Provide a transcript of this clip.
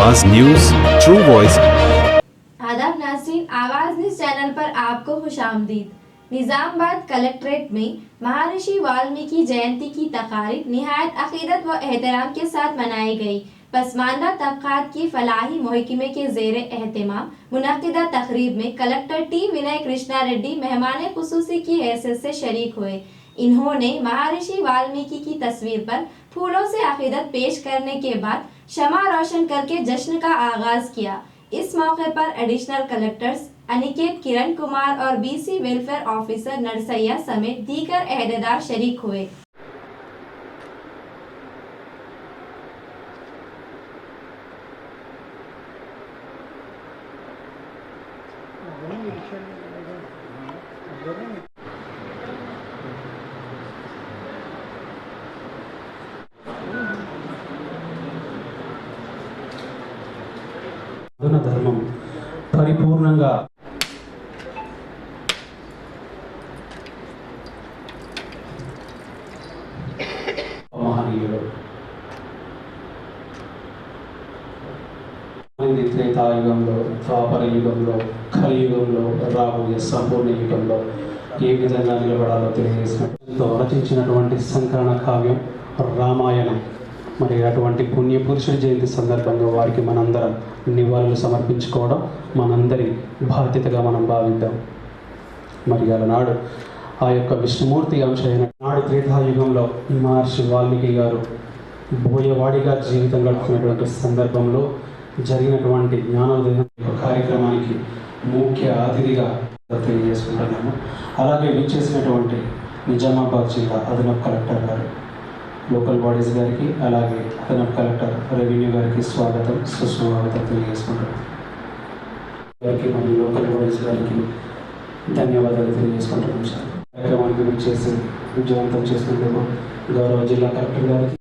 आवाज news, true voice. आदाब नाज़रीन, आवाज न्यूज चैनल पर आपको खुशामदीद। निजामाबाद कलेक्ट्रेट में महर्षि वाल्मीकि जयंती की तकारीब निहायत अकीदत व एहतराम के साथ मनाई गई। पसमानदा तबकात की फलाही महकमे के ज़ेर एहतमाम मुनक़िदा तकरीब में कलेक्टर टी विनय कृष्णा रेड्डी मेहमान खुसूसी की हैसियत से शरीक हुए। इन्होंने महर्षि वाल्मीकि की तस्वीर पर फूलों से अकीदत पेश करने के बाद शमा रोशन करके जश्न का आगाज किया। इस मौके पर एडिशनल कलेक्टर्स अनिकेत किरण कुमार और बीसी वेलफेयर ऑफिसर नरसैया समेत दीगर अहदेदार शरीक हुए। ధర్మం పరిపూర్ణంగా మహనీయుడు త్రేతాయుగంలో, ద్వాపర యుగంలో, కలియుగంలో, రాబోయే సంపూర్ణ యుగంలో ఏ విధంగా నిలబడాలో తెలియజేసినతో రచించినటువంటి సంకలన కావ్యం రామాయణం. మరి అటువంటి పుణ్య పురుషుడి జయంతి సందర్భంగా వారికి మనందరం నివాళులు సమర్పించుకోవడం మనందరి బాధ్యతగా మనం భావిద్దాం. మరి అలనాడు ఆ యొక్క విష్ణుమూర్తి అంశ అయిన నాడు త్రేతాయుగంలో మహర్షి వాల్మీకి గారు బోయవాడిగా జీవితం గడుపుతున్నటువంటి సందర్భంలో జరిగినటువంటి జ్ఞానోదయం కార్యక్రమానికి ముఖ్య అతిథిగా తెలియజేసుకుంటున్నాము. అలాగే విచ్చేసినటువంటి నిజామాబాద్ జిల్లా అదనపు కలెక్టర్ గారు, లోకల్ బాడీస్ గారికి, అలాగే అదనపు కలెక్టర్ రెవెన్యూ గారికి స్వాగతం సుస్వాగతం తెలియజేసుకుంటున్నాం. గారికి మరియు లోకల్ బాడీస్ గారికి ధన్యవాదాలు తెలియజేసుకుంటున్నాం. సార్ కార్యక్రమానికి చేసి విజయవంతం చేసినందుకు గౌరవ జిల్లా కలెక్టర్ గారికి